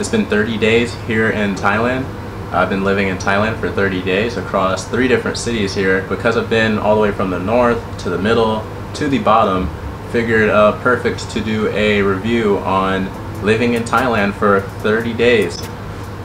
It's been 30 days here in Thailand. I've been living in Thailand for 30 days across 3 different cities here. Because I've been all the way from the north to the middle to the bottom, figured perfect to do a review on living in Thailand for 30 days.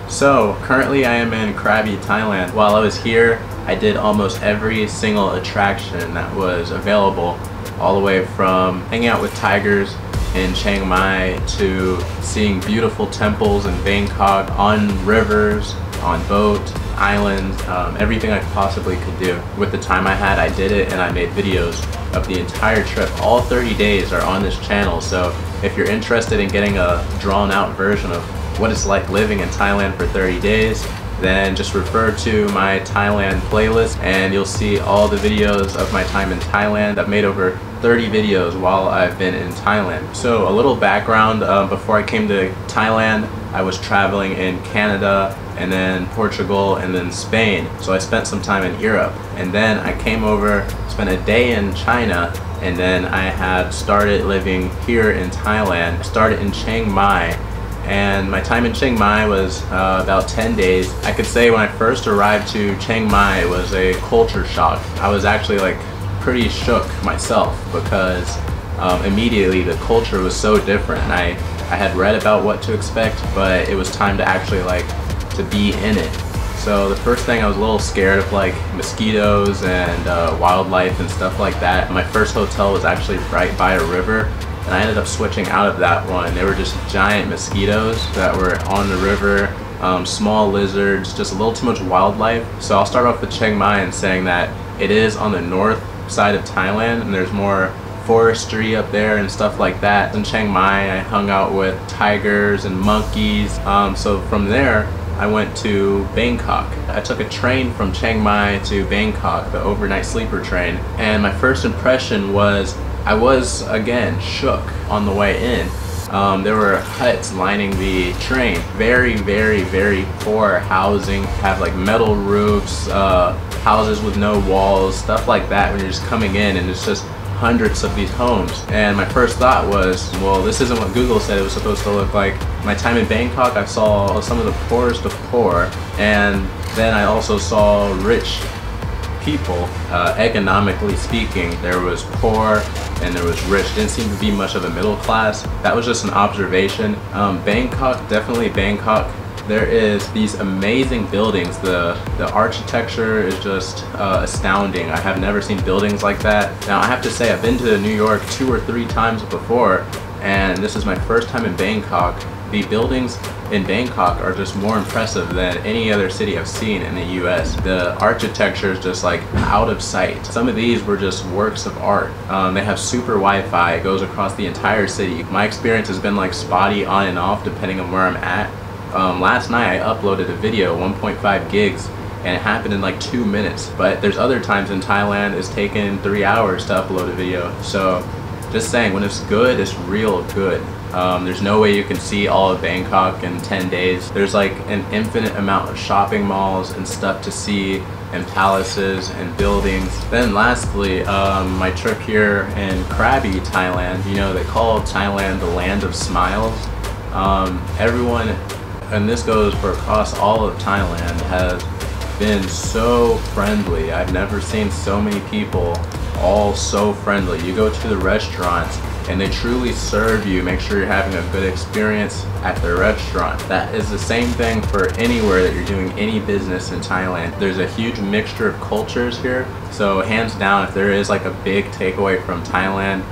So currently I am in Kabri, Thailand. While I was here, I did almost every single attraction that was available, all the way from hanging out with tigers in Chiang Mai to seeing beautiful temples in Bangkok, on rivers, on boats, islands, everything I possibly could do. With the time I had, I did it, and I made videos of the entire trip. All 30 days are on this channel, so if you're interested in getting a drawn out version of what it's like living in Thailand for 30 days, then just refer to my Thailand playlist and you'll see all the videos of my time in Thailand. I've made over 30 videos while I've been in Thailand. So a little background, before I came to Thailand, I was traveling in Canada and then Portugal and then Spain. So I spent some time in Europe, and then I came over, spent a day in China, and then I had started living here in Thailand. I started in Chiang Mai, and my time in Chiang Mai was about 10 days. I could say when I first arrived to Chiang Mai, it was a culture shock. I was actually like pretty shook myself because immediately the culture was so different. I had read about what to expect, but it was time to actually to be in it. So the first thing, I was a little scared of like mosquitoes and wildlife and stuff like that. My first hotel was actually right by a river, and I ended up switching out of that one. They were just giant mosquitoes that were on the river, small lizards, just a little too much wildlife. So I'll start off with Chiang Mai and saying that it is on the north side of Thailand, and there's more forestry up there and stuff like that. In Chiang Mai, I hung out with tigers and monkeys. So from there, I went to Bangkok. I took a train from Chiang Mai to Bangkok, the overnight sleeper train, and my first impression was I was again shook on the way in. There were huts lining the train. Very, very, very poor housing. Have like metal roofs, houses with no walls, stuff like that when you're just coming in, and it's just hundreds of these homes. And my first thought was, well, this isn't what Google said it was supposed to look like. My time in Bangkok, I saw some of the poorest of poor, and then I also saw rich people. Economically speaking, there was poor and there was rich. Didn't seem to be much of a middle class. That was just an observation. Bangkok, definitely Bangkok. There is these amazing buildings. The architecture is just astounding. I have never seen buildings like that. Now I have to say, I've been to New York 2 or 3 times before, and this is my first time in Bangkok. The buildings in Bangkok are just more impressive than any other city I've seen in the US. The architecture is just like out of sight. Some of these were just works of art. They have super Wi-Fi. It goes across the entire city. My experience has been like spotty on and off depending on where I'm at. Last night I uploaded a video, 1.5 gigs, and it happened in like 2 minutes. But there's other times in Thailand it's taken 3 hours to upload a video. So just saying, when it's good, it's real good. There's no way you can see all of Bangkok in 10 days. There's like an infinite amount of shopping malls and stuff to see, and palaces and buildings. Then lastly, my trip here in Krabi, Thailand. You know, they call Thailand the land of smiles. Everyone, and this goes for across all of Thailand, has been so friendly. I've never seen so many people all so friendly. You go to the restaurants and they truly serve you, make sure you're having a good experience at the restaurant. That is the same thing for anywhere that you're doing any business in Thailand. There's a huge mixture of cultures here. So hands down, if there is like a big takeaway from Thailand,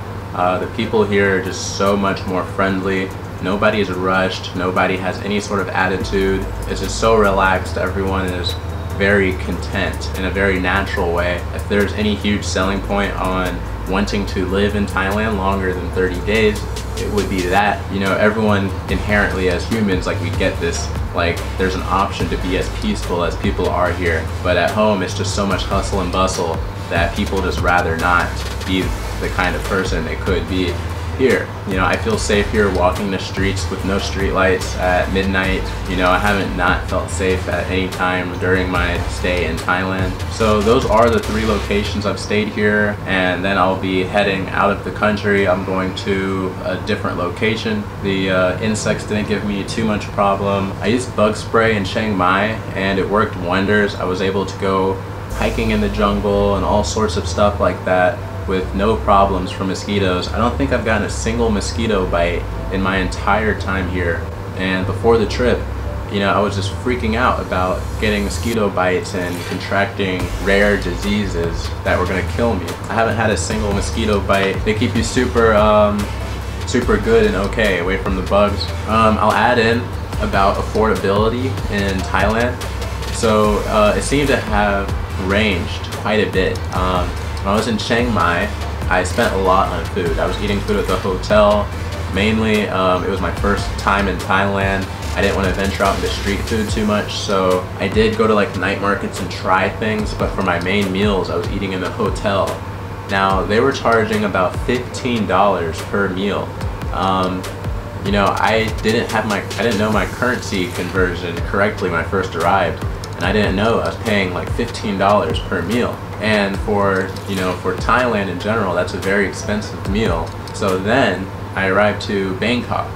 the people here are just so much more friendly. Nobody is rushed. Nobody has any sort of attitude. It's just so relaxed. Everyone is very content in a very natural way. If there's any huge selling point on wanting to live in Thailand longer than 30 days, it would be that. You know, everyone inherently as humans, like we get this, like there's an option to be as peaceful as people are here. But at home, it's just so much hustle and bustle that people just rather not be the kind of person they could be. here. You know, I feel safe here walking the streets with no street lights at midnight. You know, I haven't not felt safe at any time during my stay in Thailand. So those are the 3 locations I've stayed here, and then I'll be heading out of the country. I'm going to a different location. The insects didn't give me too much problem. I used bug spray in Chiang Mai and it worked wonders. I was able to go hiking in the jungle and all sorts of stuff like that with no problems for mosquitoes. I don't think I've gotten a single mosquito bite in my entire time here. And before the trip, you know, I was just freaking out about getting mosquito bites and contracting rare diseases that were gonna kill me. I haven't had a single mosquito bite. They keep you super good and okay away from the bugs. I'll add in about affordability in Thailand. So it seemed to have ranged quite a bit. When I was in Chiang Mai, I spent a lot on food. I was eating food at the hotel. Mainly, it was my first time in Thailand. I didn't want to venture out into street food too much, so I did go to like night markets and try things, but for my main meals, I was eating in the hotel. Now, they were charging about $15 per meal. You know, I didn't know my currency conversion correctly when I first arrived, and I didn't know I was paying like $15 per meal. And for, you know, for Thailand in general, that's a very expensive meal. So then I arrived to Bangkok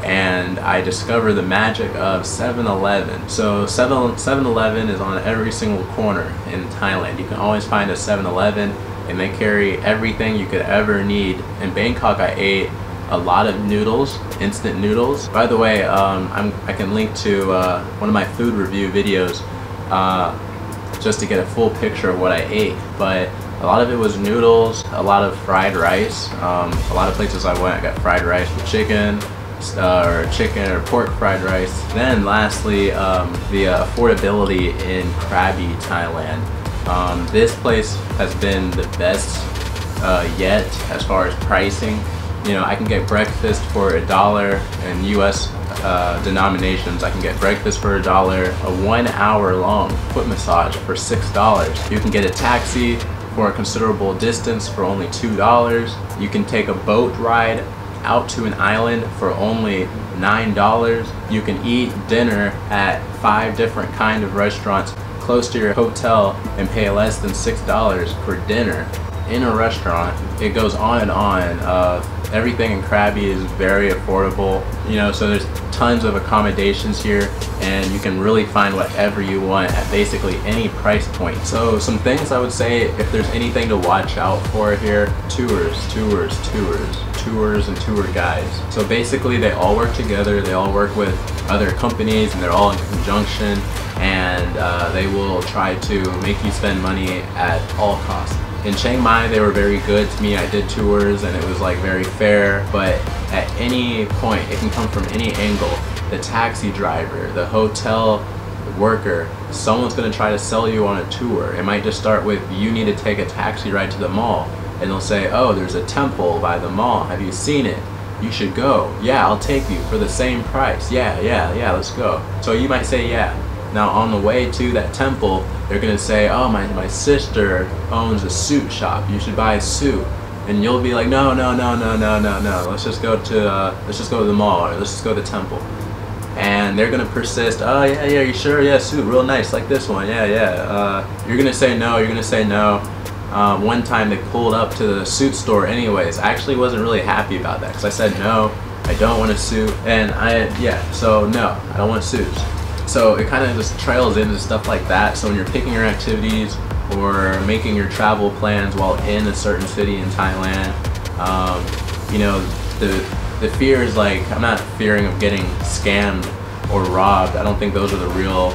and I discovered the magic of 7-Eleven. So 7-Eleven is on every single corner in Thailand. You can always find a 7-Eleven and they carry everything you could ever need. In Bangkok, I ate a lot of noodles, instant noodles. By the way, I can link to one of my food review videos just to get a full picture of what I ate. But a lot of it was noodles, a lot of fried rice. A lot of places I went, I got fried rice with chicken, or pork fried rice. Then lastly, the affordability in Krabi, Thailand. This place has been the best yet as far as pricing. You know, I can get breakfast for $1 in US denominations. I can get breakfast for $1, a 1 hour long foot massage for $6. You can get a taxi for a considerable distance for only $2. You can take a boat ride out to an island for only $9. You can eat dinner at 5 different kind of restaurants close to your hotel and pay less than $6 for dinner in a restaurant. It goes on and on. Everything in Krabi is very affordable, you know, so there's tons of accommodations here and you can really find whatever you want at basically any price point. So some things I would say, if there's anything to watch out for here: tours and tour guides. So basically they all work together, they all work with other companies and they're all in conjunction, and they will try to make you spend money at all costs. In Chiang Mai, they were very good to me. I did tours and it was like very fair, but at any point, it can come from any angle. The taxi driver, the hotel worker, someone's gonna try to sell you on a tour. It might just start with, you need to take a taxi ride to the mall. And they'll say, oh, there's a temple by the mall. Have you seen it? You should go. Yeah, I'll take you for the same price. Yeah, let's go. So you might say, yeah. Now on the way to that temple, they're gonna say, oh, my sister owns a suit shop. You should buy a suit. And you'll be like, no. Let's just go to the mall, or let's just go to the temple. And they're gonna persist. Oh yeah, you sure? Yeah, suit, real nice, like this one. Yeah. You're gonna say no. One time they pulled up to the suit store anyways. I actually wasn't really happy about that because I said no, I don't want a suit, and so no, I don't want suits. So it kind of just trails into stuff like that. So when you're picking your activities or making your travel plans while in a certain city in Thailand, you know, the fear is like, I'm not fearing of getting scammed or robbed. I don't think those are the real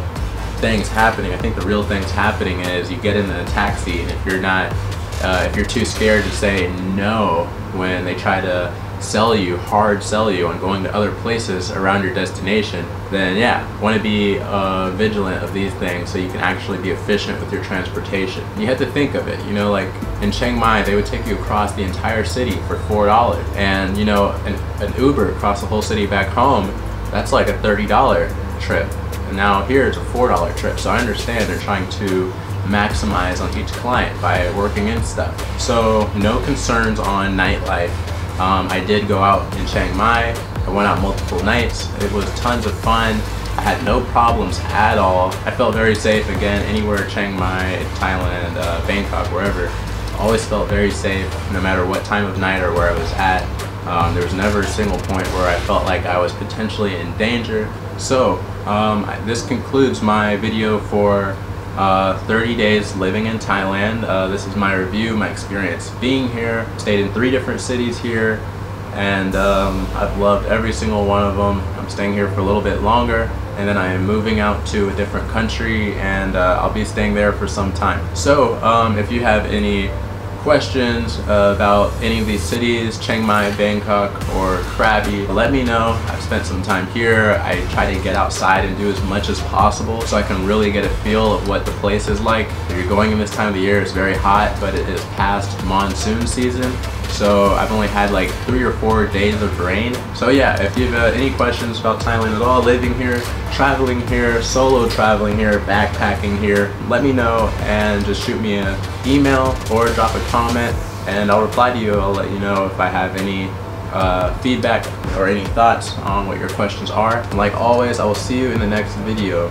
things happening. I think the real things happening is you get in a taxi, and if you're too scared to say no when they try to hard sell you on going to other places around your destination, then yeah, want to be vigilant of these things so you can actually be efficient with your transportation. You have to think of it, you know, like in Chiang Mai, they would take you across the entire city for $4, and you know, an Uber across the whole city back home, that's like a $30 trip. And now here it's a $4 trip. So I understand they're trying to maximize on each client by working in stuff. So no concerns on nightlife. I did go out in Chiang Mai. I went out multiple nights. It was tons of fun. I had no problems at all. I felt very safe again anywhere, Chiang Mai, Thailand, Bangkok, wherever. Always felt very safe no matter what time of night or where I was at. There was never a single point where I felt like I was potentially in danger. So this concludes my video for 30 days living in Thailand. This is my review, my experience being here. Stayed in 3 different cities here, and I've loved every single one of them. I'm staying here for a little bit longer, and then I am moving out to a different country, and I'll be staying there for some time. So if you have any questions about any of these cities, Chiang Mai, Bangkok, or Krabi, let me know. I've spent some time here. I try to get outside and do as much as possible so I can really get a feel of what the place is like. If you're going in this time of the year, it's very hot, but it is past monsoon season. So I've only had like 3 or 4 days of rain. So yeah, if you have any questions about Thailand at all, living here, traveling here, solo traveling here, backpacking here, let me know and just shoot me an email or drop a comment and I'll reply to you. I'll let you know if I have any feedback or any thoughts on what your questions are. And like always, I will see you in the next video.